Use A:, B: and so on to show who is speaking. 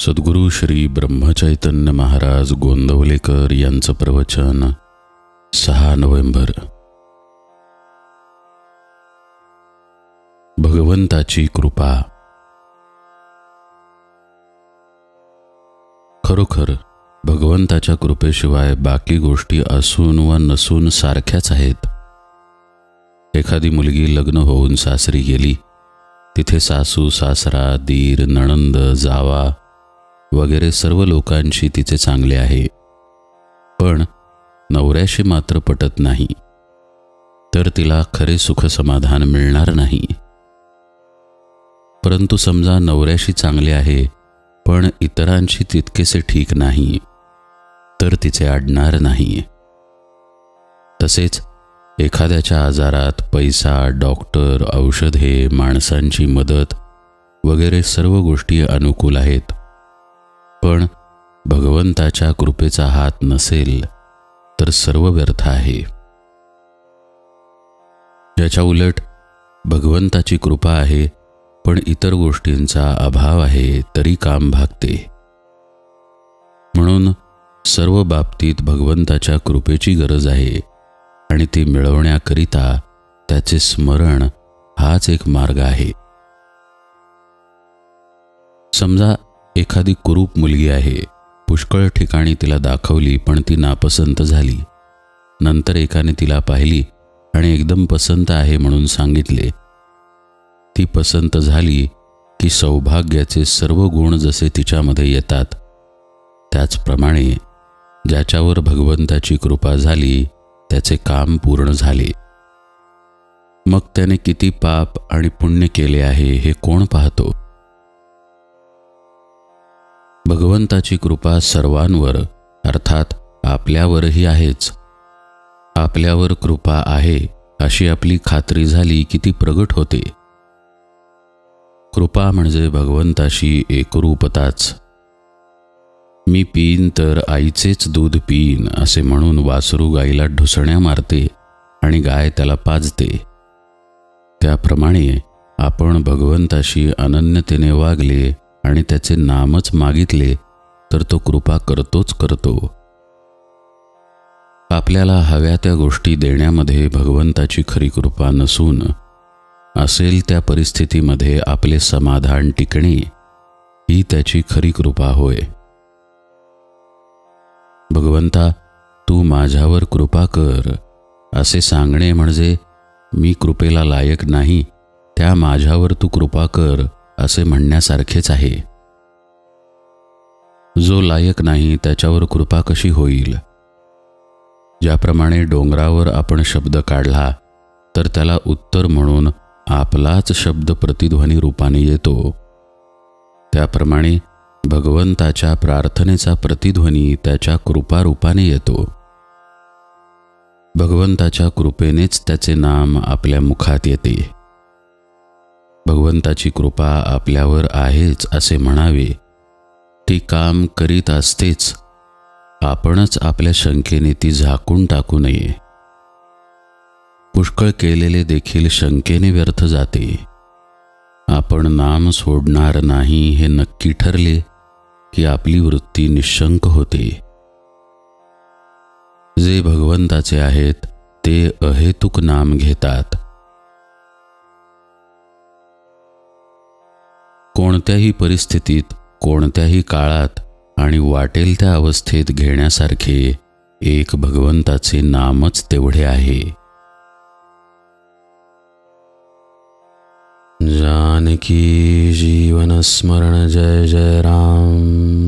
A: सद्गुरू श्री ब्रह्मचैतन्य महाराज गोंदवलेकर यांचं प्रवचन 6 नोव्हेंबर. भगवंताची कृपा. खरोखर भगवंताच्या कृपेशिवाय बाकी गोष्टी असून व नसून सारख्याच आहेत. एखादी मुलगी लग्न होऊन सासरी गेली, तिथे सासू सासरा दीर नणंद जावा वगैरे सर्व लोकांशी तिचे चांगले आहे, पण नवऱ्याशी मात्र पटत नाही, तर तिला खरे सुख समाधान मिळणार नाही. परंतु समजा नवऱ्याशी चांगले आहे पण इतरांशी तितकेसे ठीक नाही, तर तिचे अडणार नाही. तसेच एखाद्याच्या आजारात पैसा, डॉक्टर, औषधे, माणसांची मदत वगैरे सर्व गोष्टी अनुकूल आहेत, पण भगवंताच्या कृपेचा हात नसेल तर सर्व व्यर्थ आहे. याच्या उलट भगवंताची कृपा आहे पण इतर गोष्टींचा अभाव आहे तरी काम भागते. म्हणून सर्व बाबतीत भगवंताच्या कृपेची गरज आहे आणि ती मिळवण्याकरिता त्याचे स्मरण हाच एक मार्ग आहे. समजा एखादी कुरूप मुलगी आहे, पुष्कळ ठिकाणी तिला दाखवली पण ती नापसंत झाली. नंतर एकाने तिला पाहिली आणि एकदम पसंत आहे म्हणून सांगितले. ती पसंत झाली की सौभाग्याचे सर्व गुण जसे तिच्यामध्ये येतात, त्याचप्रमाणे ज्याच्यावर भगवंताची कृपा झाली त्याचे काम पूर्ण झाले. मग त्याने किती पाप आणि पुण्य केले आहे हे कोण पाहतो? भगवंताची कृपा सर्वांवर अर्थात आपल्यावरही आहेच. आपल्यावर कृपा आहे अशी आपली खात्री झाली की ती प्रगट होते. कृपा म्हणजे भगवंताशी एकरूपताच. मी पीन तर आईचेच दूध पीन असे म्हणून वासरू गाईला ढुसण्या मारते आणि गाय त्याला पाजते. त्याप्रमाणे आपण भगवंताशी अनन्यतेने वागले आणि त्याचे नामच मागितले तर तो कृपा करतोच करतो. आपल्याला हव्या त्या गोष्टी देण्यामध्ये भगवंताची खरी कृपा नसून असेल त्या परिस्थितीमध्ये आपले समाधान टिकणे ही त्याची खरी कृपा होय. भगवंता तू माझ्यावर कृपा कर असे सांगणे म्हणजे मी कृपेला लायक नाही, त्या माझ्यावर तू कृपा कर असे म्हणण्यासारखेच आहे. जो लायक नाही त्याच्यावर कृपा कशी होईल? ज्याप्रमाणे डोंगरावर आपण शब्द काढला तर त्याला उत्तर म्हणून आपलाच शब्द प्रतिध्वनी रूपाने येतो, त्याप्रमाणे भगवंताच्या प्रार्थनेचा प्रतिध्वनी त्याच्या कृपा रूपाने येतो. भगवंताच्या कृपेनेच त्याचे नाम आपल्या मुखात येते. भगवंताची कृपा आपल्यावर आहेच असे म्हणावे, ती काम करीत असतेच, आपणच आपल्या शंकेने ती झाकून टाकू नये. पुष्कळ केलेले देखील शंकेने व्यर्थ जाते. आपण नाम सोडणार नाही हे नक्की ठरले की आपली वृत्ती निशंक होते. जे भगवंताचे आहेत ते अहेतुक नाम घेतात. कोणत्याही परिस्थितीत, कोणत्याही काळात आणि वाटेल त्या अवस्थेत घेण्यासारखे एक भगवंताचे नामच तेवढे आहे. जानकी जीवन स्मरण जय जय राम.